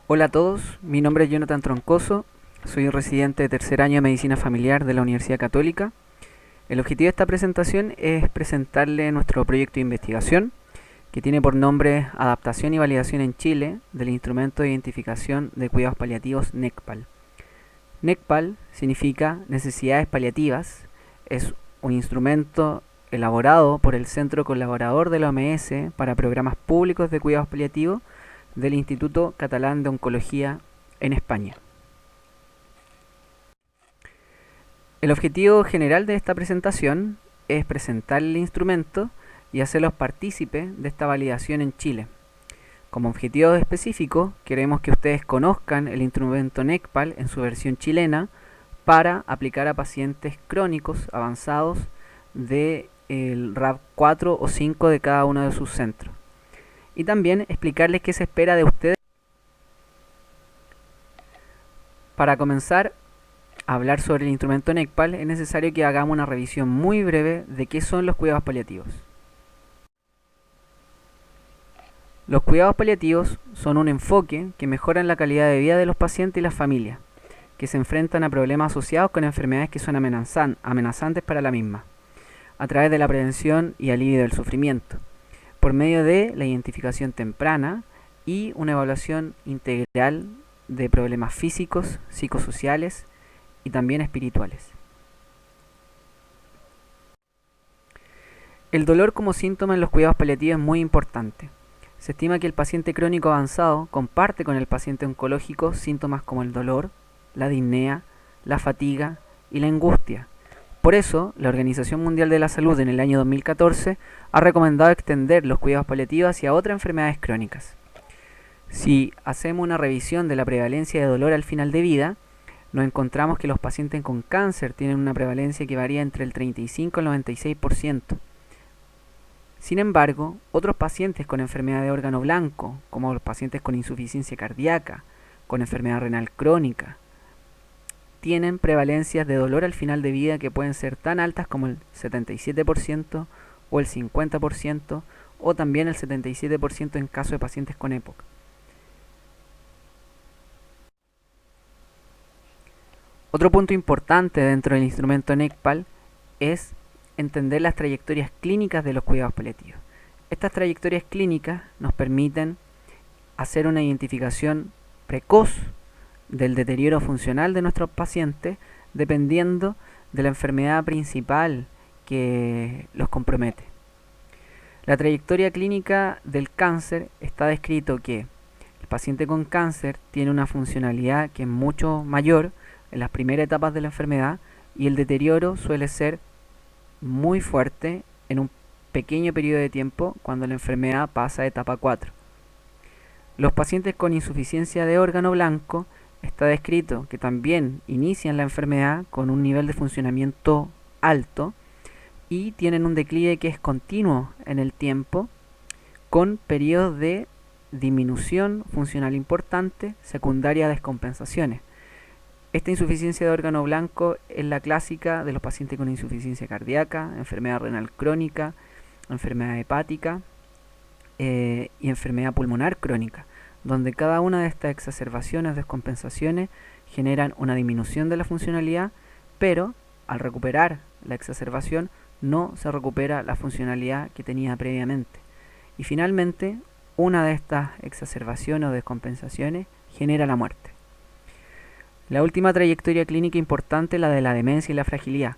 Hola a todos, mi nombre es Jonathan Troncoso, soy un residente de tercer año de Medicina Familiar de la Universidad Católica. El objetivo de esta presentación es presentarle nuestro proyecto de investigación, que tiene por nombre Adaptación y Validación en Chile del Instrumento de Identificación de Cuidados Paliativos NECPAL. NECPAL significa Necesidades Paliativas, es un instrumento elaborado por el Centro Colaborador de la OMS para programas públicos de cuidados paliativos del Instituto Catalán de Oncología en España. El objetivo general de esta presentación es presentar el instrumento y hacerlos partícipes de esta validación en Chile. Como objetivo específico, queremos que ustedes conozcan el instrumento NECPAL en su versión chilena para aplicar a pacientes crónicos avanzados del RAV4 o 5 de cada uno de sus centros. Y también explicarles qué se espera de ustedes. Para comenzar a hablar sobre el instrumento NECPAL, es necesario que hagamos una revisión muy breve de qué son los cuidados paliativos. Los cuidados paliativos son un enfoque que mejora la calidad de vida de los pacientes y las familias, que se enfrentan a problemas asociados con enfermedades que son amenazantes para la misma, a través de la prevención y alivio del sufrimiento, por medio de la identificación temprana y una evaluación integral de problemas físicos, psicosociales y también espirituales. El dolor como síntoma en los cuidados paliativos es muy importante. Se estima que el paciente crónico avanzado comparte con el paciente oncológico síntomas como el dolor, la disnea, la fatiga y la angustia. Por eso, la Organización Mundial de la Salud en el año 2014 ha recomendado extender los cuidados paliativos hacia otras enfermedades crónicas. Si hacemos una revisión de la prevalencia de dolor al final de vida, nos encontramos que los pacientes con cáncer tienen una prevalencia que varía entre el 35 y el 96%. Sin embargo, otros pacientes con enfermedad de órgano blanco, como los pacientes con insuficiencia cardíaca, con enfermedad renal crónica, tienen prevalencias de dolor al final de vida que pueden ser tan altas como el 77% o el 50% o también el 77% en caso de pacientes con EPOC. Otro punto importante dentro del instrumento NECPAL es entender las trayectorias clínicas de los cuidados paliativos. Estas trayectorias clínicas nos permiten hacer una identificación precoz del deterioro funcional de nuestros pacientes dependiendo de la enfermedad principal que los compromete. La trayectoria clínica del cáncer está descrito que el paciente con cáncer tiene una funcionalidad que es mucho mayor en las primeras etapas de la enfermedad y el deterioro suele ser muy fuerte en un pequeño periodo de tiempo cuando la enfermedad pasa a etapa 4. Los pacientes con insuficiencia de órgano blanco está descrito que también inician la enfermedad con un nivel de funcionamiento alto y tienen un declive que es continuo en el tiempo con periodos de disminución funcional importante secundaria a descompensaciones. Esta insuficiencia de órgano blanco es la clásica de los pacientes con insuficiencia cardíaca, enfermedad renal crónica, enfermedad hepática y enfermedad pulmonar crónica, donde cada una de estas exacerbaciones o descompensaciones generan una disminución de la funcionalidad, pero al recuperar la exacerbación no se recupera la funcionalidad que tenía previamente. Y finalmente, una de estas exacerbaciones o descompensaciones genera la muerte. La última trayectoria clínica importante es la de la demencia y la fragilidad.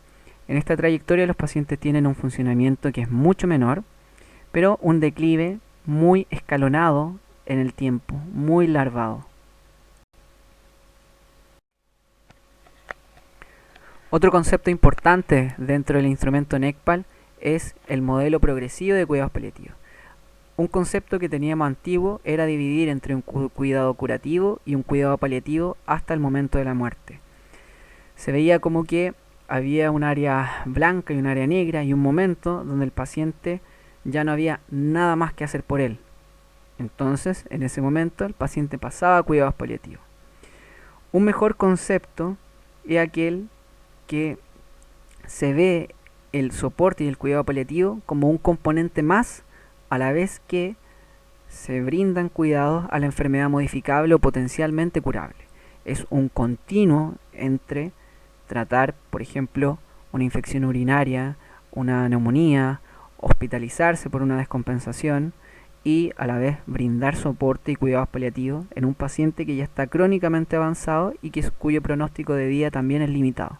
En esta trayectoria los pacientes tienen un funcionamiento que es mucho menor, pero un declive muy escalonado en el tiempo, muy larvado. Otro concepto importante dentro del instrumento NECPAL es el modelo progresivo de cuidados paliativos. Un concepto que teníamos antiguo era dividir entre un cuidado curativo y un cuidado paliativo hasta el momento de la muerte. Se veía como que había un área blanca y un área negra y un momento donde el paciente ya no había nada más que hacer por él. Entonces, en ese momento, el paciente pasaba a cuidados paliativos. Un mejor concepto es aquel que se ve el soporte y el cuidado paliativo como un componente más a la vez que se brindan cuidados a la enfermedad modificable o potencialmente curable. Es un continuo entre tratar, por ejemplo, una infección urinaria, una neumonía, hospitalizarse por una descompensación y a la vez brindar soporte y cuidados paliativos en un paciente que ya está crónicamente avanzado y cuyo pronóstico de vida también es limitado.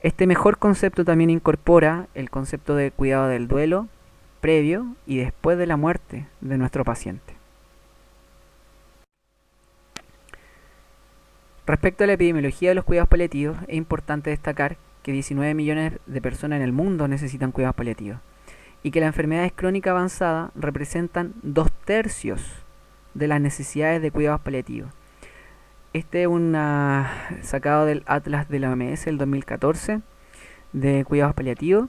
Este mejor concepto también incorpora el concepto de cuidado del duelo previo y después de la muerte de nuestro paciente. Respecto a la epidemiología de los cuidados paliativos, es importante destacar que 19 millones de personas en el mundo necesitan cuidados paliativos y que las enfermedades crónicas avanzadas representan 2/3 de las necesidades de cuidados paliativos. Este es sacado del Atlas de la OMS del 2014 de cuidados paliativos.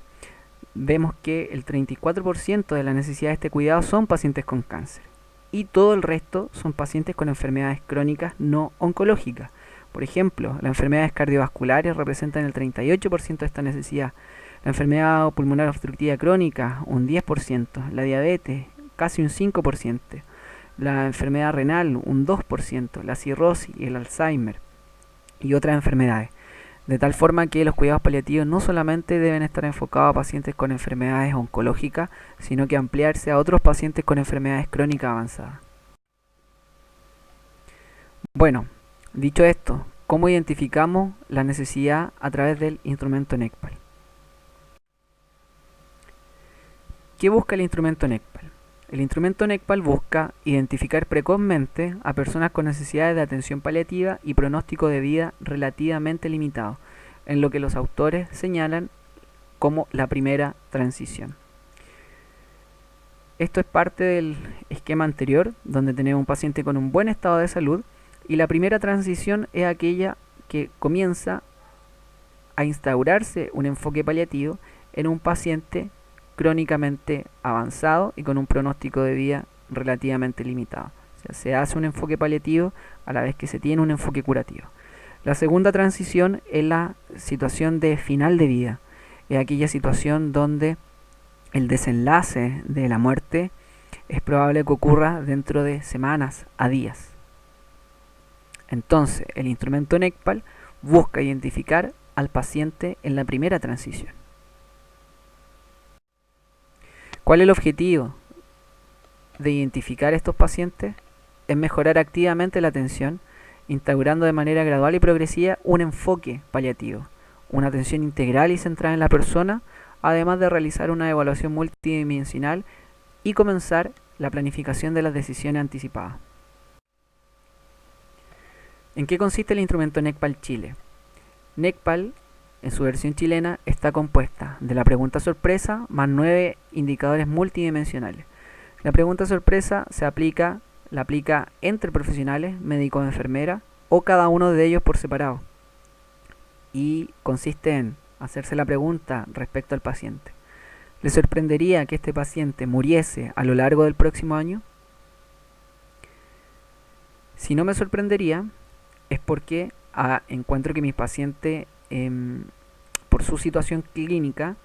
Vemos que el 34% de las necesidades de este cuidado son pacientes con cáncer y todo el resto son pacientes con enfermedades crónicas no oncológicas. Por ejemplo, las enfermedades cardiovasculares representan el 38% de esta necesidad, la enfermedad pulmonar obstructiva crónica un 10%, la diabetes casi un 5%, la enfermedad renal un 2%, la cirrosis y el Alzheimer y otras enfermedades. De tal forma que los cuidados paliativos no solamente deben estar enfocados a pacientes con enfermedades oncológicas, sino que ampliarse a otros pacientes con enfermedades crónicas avanzadas. Bueno, dicho esto, ¿cómo identificamos la necesidad a través del instrumento NECPAL? ¿Qué busca el instrumento NECPAL? El instrumento NECPAL busca identificar precozmente a personas con necesidades de atención paliativa y pronóstico de vida relativamente limitado, en lo que los autores señalan como la primera transición. Esto es parte del esquema anterior, donde tenemos un paciente con un buen estado de salud, y la primera transición es aquella que comienza a instaurarse un enfoque paliativo en un paciente crónicamente avanzado y con un pronóstico de vida relativamente limitado. O sea, se hace un enfoque paliativo a la vez que se tiene un enfoque curativo. La segunda transición es la situación de final de vida. Es aquella situación donde el desenlace de la muerte es probable que ocurra dentro de semanas a días. Entonces, el instrumento NECPAL busca identificar al paciente en la primera transición. ¿Cuál es el objetivo de identificar estos pacientes? Es mejorar activamente la atención, instaurando de manera gradual y progresiva un enfoque paliativo, una atención integral y centrada en la persona, además de realizar una evaluación multidimensional y comenzar la planificación de las decisiones anticipadas. ¿En qué consiste el instrumento NECPAL Chile? NECPAL, en su versión chilena, está compuesta de la pregunta sorpresa más 9 indicadores multidimensionales. La pregunta sorpresa la aplica entre profesionales, médicos o enfermeras, o cada uno de ellos por separado. Y consiste en hacerse la pregunta respecto al paciente. ¿Le sorprendería que este paciente muriese a lo largo del próximo año? Si no me sorprendería, es porque encuentro que mi paciente, por su situación clínica,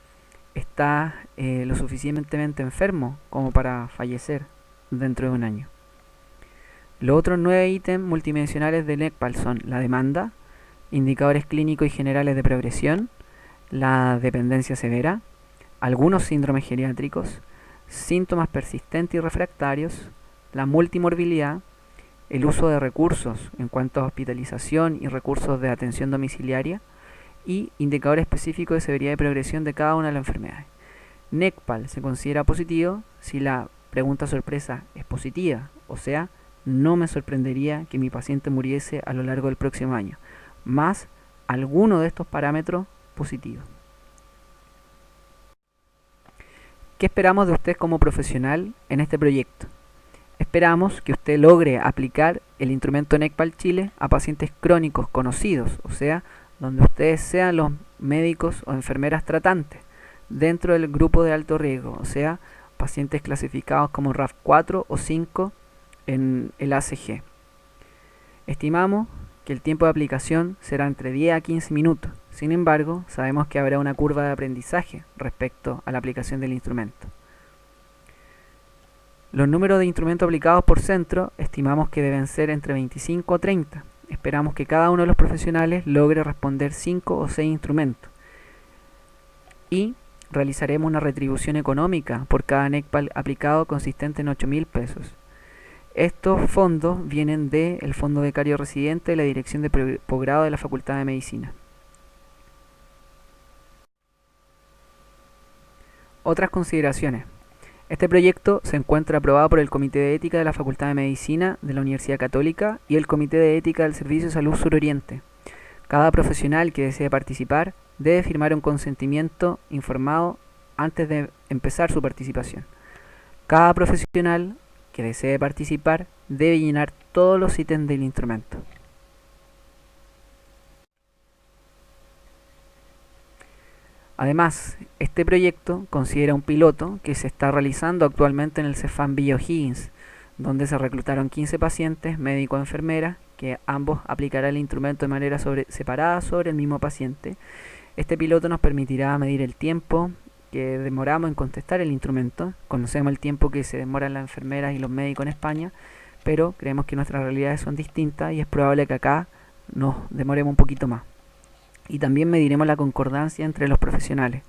está lo suficientemente enfermo como para fallecer dentro de un año. Los otros 9 ítems multidimensionales de NECPAL son la demanda, indicadores clínicos y generales de progresión, la dependencia severa, algunos síndromes geriátricos, síntomas persistentes y refractarios, la multimorbilidad, el uso de recursos en cuanto a hospitalización y recursos de atención domiciliaria y indicadores específicos de severidad y progresión de cada una de las enfermedades. NECPAL se considera positivo si la pregunta sorpresa es positiva, o sea, no me sorprendería que mi paciente muriese a lo largo del próximo año, más alguno de estos parámetros positivos. ¿Qué esperamos de usted como profesional en este proyecto? Esperamos que usted logre aplicar el instrumento NECPAL Chile a pacientes crónicos conocidos, o sea, donde ustedes sean los médicos o enfermeras tratantes dentro del grupo de alto riesgo, o sea, pacientes clasificados como RAF 4 o 5 en el ACG. Estimamos que el tiempo de aplicación será entre 10 a 15 minutos. Sin embargo, sabemos que habrá una curva de aprendizaje respecto a la aplicación del instrumento. Los números de instrumentos aplicados por centro estimamos que deben ser entre 25 o 30. Esperamos que cada uno de los profesionales logre responder 5 o 6 instrumentos. Y realizaremos una retribución económica por cada NECPAL aplicado consistente en 8.000 pesos. Estos fondos vienen del Fondo Becario Residente de la Dirección de Posgrado de la Facultad de Medicina. Otras consideraciones. Este proyecto se encuentra aprobado por el Comité de Ética de la Facultad de Medicina de la Universidad Católica y el Comité de Ética del Servicio de Salud Suroriente. Cada profesional que desee participar debe firmar un consentimiento informado antes de empezar su participación. Cada profesional que desee participar debe llenar todos los ítems del instrumento. Además, este proyecto considera un piloto que se está realizando actualmente en el Cefam Villa O'Higgins, donde se reclutaron 15 pacientes, médico y enfermera, que ambos aplicarán el instrumento de manera separada sobre el mismo paciente. Este piloto nos permitirá medir el tiempo que demoramos en contestar el instrumento. Conocemos el tiempo que se demoran las enfermeras y los médicos en España, pero creemos que nuestras realidades son distintas y es probable que acá nos demoremos un poquito más. Y también mediremos la concordancia entre los profesionales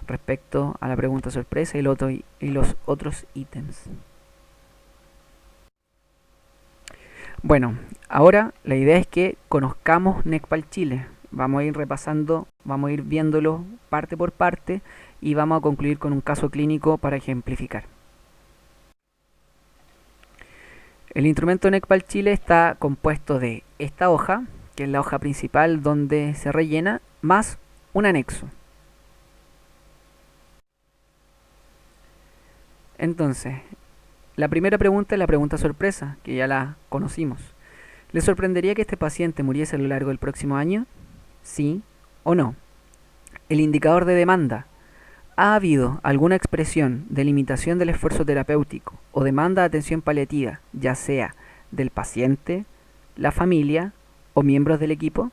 respecto a la pregunta sorpresa y los otros ítems. Bueno, ahora la idea es que conozcamos NECPAL Chile. Vamos a ir repasando, vamos a ir viéndolo parte por parte y vamos a concluir con un caso clínico para ejemplificar. El instrumento NECPAL Chile está compuesto de esta hoja, que es la hoja principal donde se rellena, más un anexo. Entonces, la primera pregunta es la pregunta sorpresa, que ya la conocimos. ¿Le sorprendería que este paciente muriese a lo largo del próximo año? ¿Sí o no? El indicador de demanda. ¿Ha habido alguna expresión de limitación del esfuerzo terapéutico o demanda de atención paliativa, ya sea del paciente, la familia o miembros del equipo?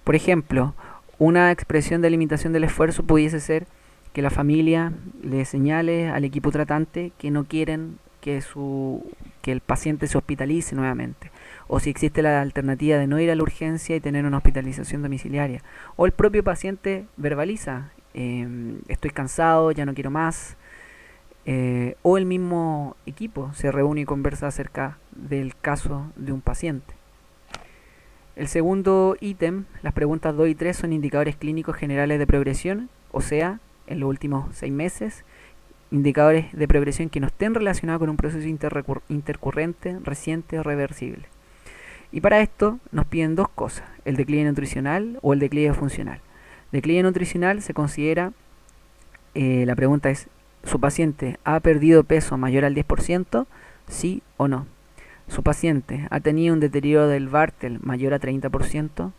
Por ejemplo, una expresión de limitación del esfuerzo pudiese ser que la familia le señale al equipo tratante que no quieren que el paciente se hospitalice nuevamente, o si existe la alternativa de no ir a la urgencia y tener una hospitalización domiciliaria, o el propio paciente verbaliza, estoy cansado, ya no quiero más, o el mismo equipo se reúne y conversa acerca del caso de un paciente. El segundo ítem, las preguntas 2 y 3 son indicadores clínicos generales de progresión, o sea, en los últimos 6 meses, indicadores de progresión que no estén relacionados con un proceso intercurrente, reciente o reversible. Y para esto nos piden dos cosas, el declive nutricional o el declive funcional. Declive nutricional se considera, la pregunta es, ¿su paciente ha perdido peso mayor al 10%? ¿Sí o no? ¿Su paciente ha tenido un deterioro del Bartel mayor a 30%?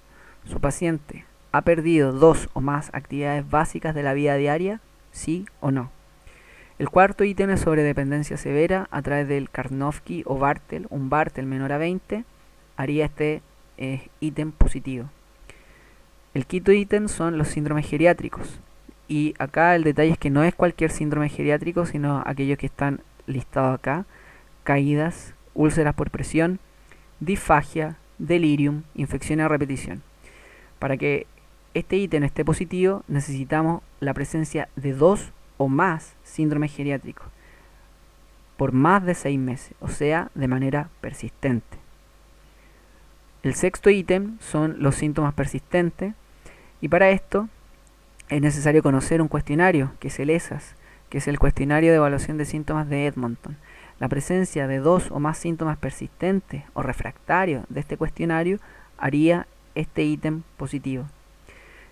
¿Su paciente ha perdido 2 o más actividades básicas de la vida diaria? ¿Sí o no? El cuarto ítem es sobre dependencia severa a través del Karnofsky o Bartel. Un Bartel menor a 20 haría este ítem positivo. El quinto ítem son los síndromes geriátricos. Y acá el detalle es que no es cualquier síndrome geriátrico, sino aquellos que están listados acá: caídas, úlceras por presión, disfagia, delirium, infección a repetición. Para que este ítem esté positivo, necesitamos la presencia de 2 o más síndromes geriátricos por más de 6 meses, o sea, de manera persistente. El sexto ítem son los síntomas persistentes, y para esto es necesario conocer un cuestionario, que es el ESAS, que es el cuestionario de evaluación de síntomas de Edmonton. La presencia de 2 o más síntomas persistentes o refractarios de este cuestionario haría este ítem positivo.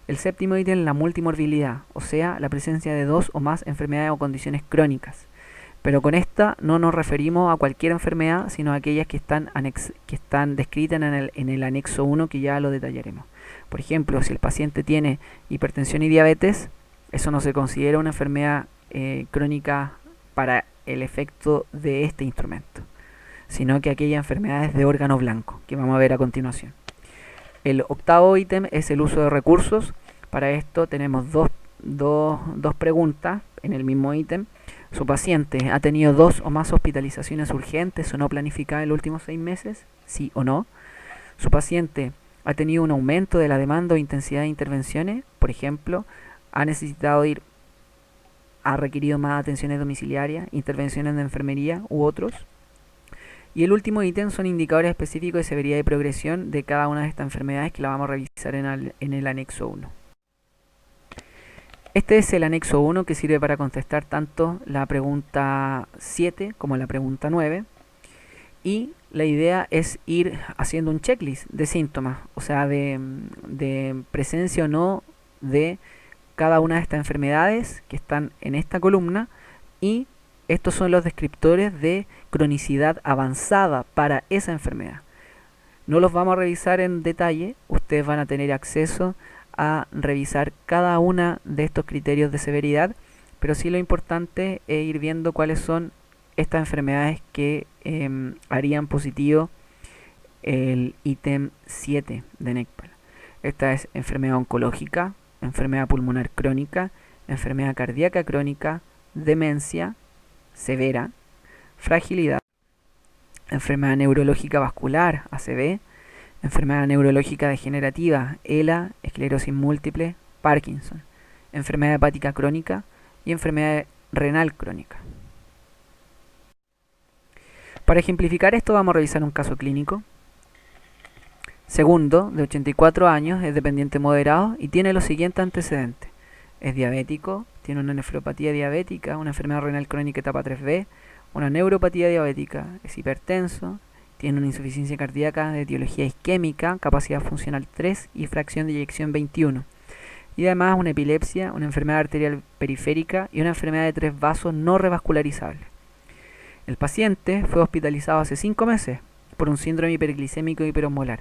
El séptimo ítem es la multimorbilidad, o sea, la presencia de 2 o más enfermedades o condiciones crónicas. Pero con esta no nos referimos a cualquier enfermedad, sino a aquellas que están descritas en el anexo 1, que ya lo detallaremos. Por ejemplo, si el paciente tiene hipertensión y diabetes, eso no se considera una enfermedad crónica para el efecto de este instrumento, sino que aquellas enfermedades de órgano blanco, que vamos a ver a continuación. El octavo ítem es el uso de recursos. Para esto tenemos dos preguntas en el mismo ítem. Su paciente ha tenido 2 o más hospitalizaciones urgentes o no planificadas en los últimos 6 meses, sí o no. Su paciente ha tenido un aumento de la demanda o intensidad de intervenciones, por ejemplo, ha requerido más atenciones domiciliarias, intervenciones de enfermería u otros. Y el último ítem son indicadores específicos de severidad y progresión de cada una de estas enfermedades que la vamos a revisar en el anexo 1. Este es el anexo 1 que sirve para contestar tanto la pregunta 7 como la pregunta 9. Y la idea es ir haciendo un checklist de síntomas, o sea, de presencia o no de cada una de estas enfermedades que están en esta columna, y estos son los descriptores de cronicidad avanzada para esa enfermedad. No los vamos a revisar en detalle, ustedes van a tener acceso a revisar cada una de estos criterios de severidad, pero sí lo importante es ir viendo cuáles son estas enfermedades que harían positivo el ítem 7 de NECPAL. Esta es enfermedad oncológica, enfermedad pulmonar crónica, enfermedad cardíaca crónica, demencia severa, fragilidad, enfermedad neurológica vascular, ACV, enfermedad neurológica degenerativa, ELA, esclerosis múltiple, Parkinson, enfermedad hepática crónica y enfermedad renal crónica. Para ejemplificar esto vamos a revisar un caso clínico. Segundo, de 84 años, es dependiente moderado y tiene los siguientes antecedentes. Es diabético, tiene una nefropatía diabética, una enfermedad renal crónica etapa 3B, una neuropatía diabética, es hipertenso, tiene una insuficiencia cardíaca de etiología isquémica, capacidad funcional 3 y fracción de eyección 21. Y además una epilepsia, una enfermedad arterial periférica y una enfermedad de 3 vasos no revascularizable. El paciente fue hospitalizado hace 5 meses por un síndrome hiperglicémico hiperosmolar.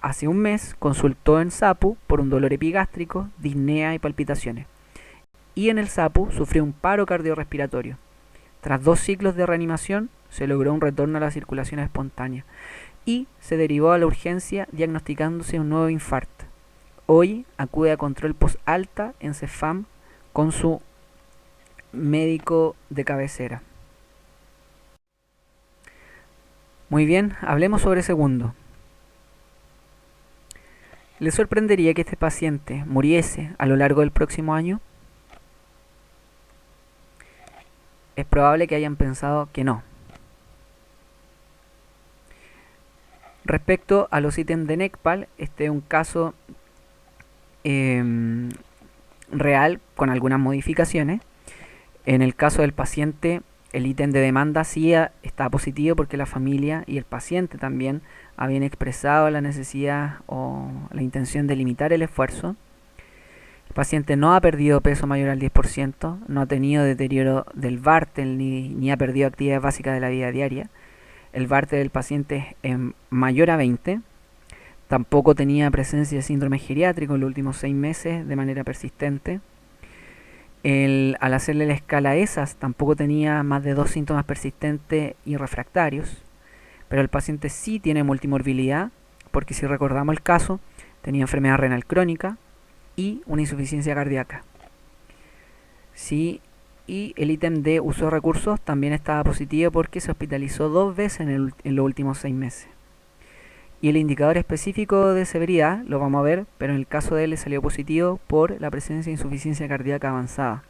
Hace un mes consultó en SAPU por un dolor epigástrico, disnea y palpitaciones. Y en el SAPU sufrió un paro cardiorrespiratorio. Tras 2 ciclos de reanimación se logró un retorno a la circulación espontánea y se derivó a la urgencia diagnosticándose un nuevo infarto. Hoy acude a control post-alta en CEFAM con su médico de cabecera. Muy bien, hablemos sobre segundo. ¿Le sorprendería que este paciente muriese a lo largo del próximo año? Es probable que hayan pensado que no. Respecto a los ítems de NECPAL, este es un caso real con algunas modificaciones. En el caso del paciente, el ítem de demanda sí está positivo porque la familia y el paciente también habían expresado la necesidad o la intención de limitar el esfuerzo. El paciente no ha perdido peso mayor al 10%, no ha tenido deterioro del Bartel ni ha perdido actividades básicas de la vida diaria. El Bartel del paciente es mayor a 20. Tampoco tenía presencia de síndrome geriátrico en los últimos 6 meses de manera persistente. Al hacerle la escala ESAS tampoco tenía más de 2 síntomas persistentes y refractarios. Pero el paciente sí tiene multimorbilidad, porque si recordamos el caso, tenía enfermedad renal crónica y una insuficiencia cardíaca. Sí, y el ítem de uso de recursos también estaba positivo porque se hospitalizó 2 veces en los últimos 6 meses. Y el indicador específico de severidad lo vamos a ver, pero en el caso de él le salió positivo por la presencia de insuficiencia cardíaca avanzada.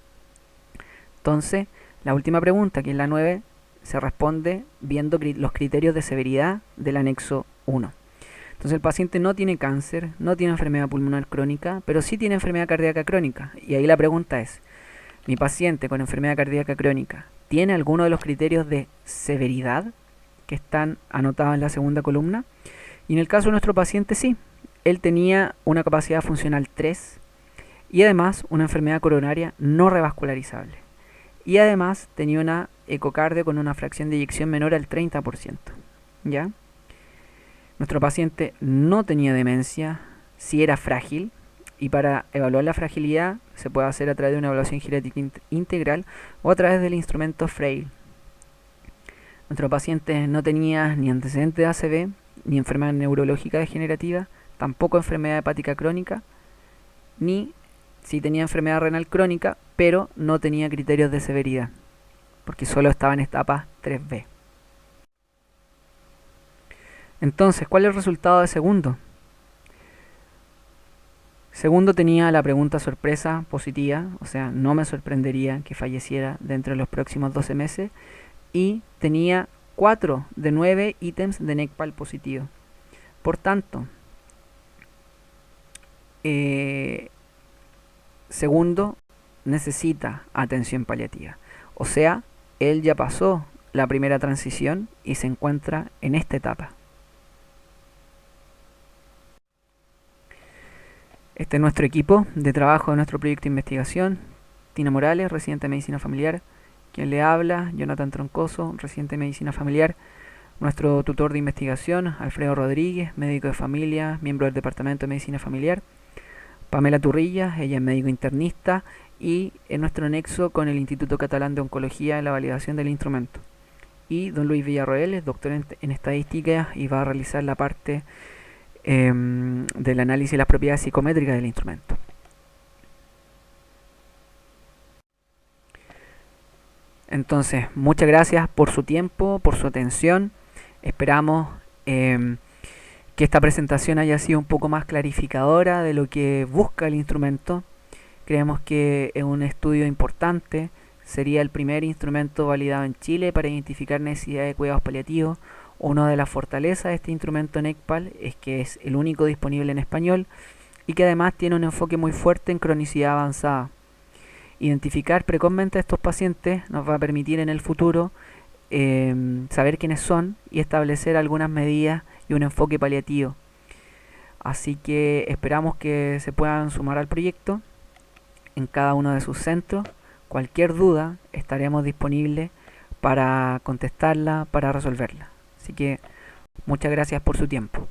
Entonces, la última pregunta, que es la 9, se responde viendo los criterios de severidad del anexo 1. Entonces el paciente no tiene cáncer, no tiene enfermedad pulmonar crónica, pero sí tiene enfermedad cardíaca crónica. Y ahí la pregunta es, ¿mi paciente con enfermedad cardíaca crónica tiene alguno de los criterios de severidad que están anotados en la segunda columna? Y en el caso de nuestro paciente sí, él tenía una capacidad funcional 3 y además una enfermedad coronaria no revascularizable. Y además tenía una ecocardio con una fracción de eyección menor al 30%. ¿Ya? Nuestro paciente no tenía demencia, sí era frágil, y para evaluar la fragilidad se puede hacer a través de una evaluación geriátrica integral o a través del instrumento Frail. Nuestro paciente no tenía ni antecedentes de ACV, ni enfermedad neurológica degenerativa, tampoco enfermedad hepática crónica, ni si tenía enfermedad renal crónica, pero no tenía criterios de severidad. porque solo estaba en etapa 3B. Entonces, ¿cuál es el resultado de segundo? Segundo tenía la pregunta sorpresa positiva, o sea, no me sorprendería que falleciera dentro de los próximos 12 meses, y tenía 4 de 9 ítems de NECPAL positivo. Por tanto, segundo necesita atención paliativa. O sea, él ya pasó la primera transición y se encuentra en esta etapa. Este es nuestro equipo de trabajo de nuestro proyecto de investigación. Tina Morales, residente de Medicina Familiar. Quien le habla, Jonathan Troncoso, residente de Medicina Familiar. Nuestro tutor de investigación, Alfredo Rodríguez, médico de familia, miembro del Departamento de Medicina Familiar. Pamela Turrilla, ella es médico internista y en nuestro nexo con el Instituto Catalán de Oncología en la validación del instrumento. Y don Luis Villarroel es doctor en estadística y va a realizar la parte del análisis de las propiedades psicométricas del instrumento. Entonces, muchas gracias por su tiempo, por su atención. Esperamos que esta presentación haya sido un poco más clarificadora de lo que busca el instrumento. Creemos que es un estudio importante. Sería el primer instrumento validado en Chile para identificar necesidades de cuidados paliativos. Una de las fortalezas de este instrumento NECPAL es que es el único disponible en español y que además tiene un enfoque muy fuerte en cronicidad avanzada. Identificar precozmente a estos pacientes nos va a permitir en el futuro saber quiénes son y establecer algunas medidas y un enfoque paliativo. Así que esperamos que se puedan sumar al proyecto en cada uno de sus centros. Cualquier duda estaremos disponibles para contestarla, para resolverla. Así que muchas gracias por su tiempo.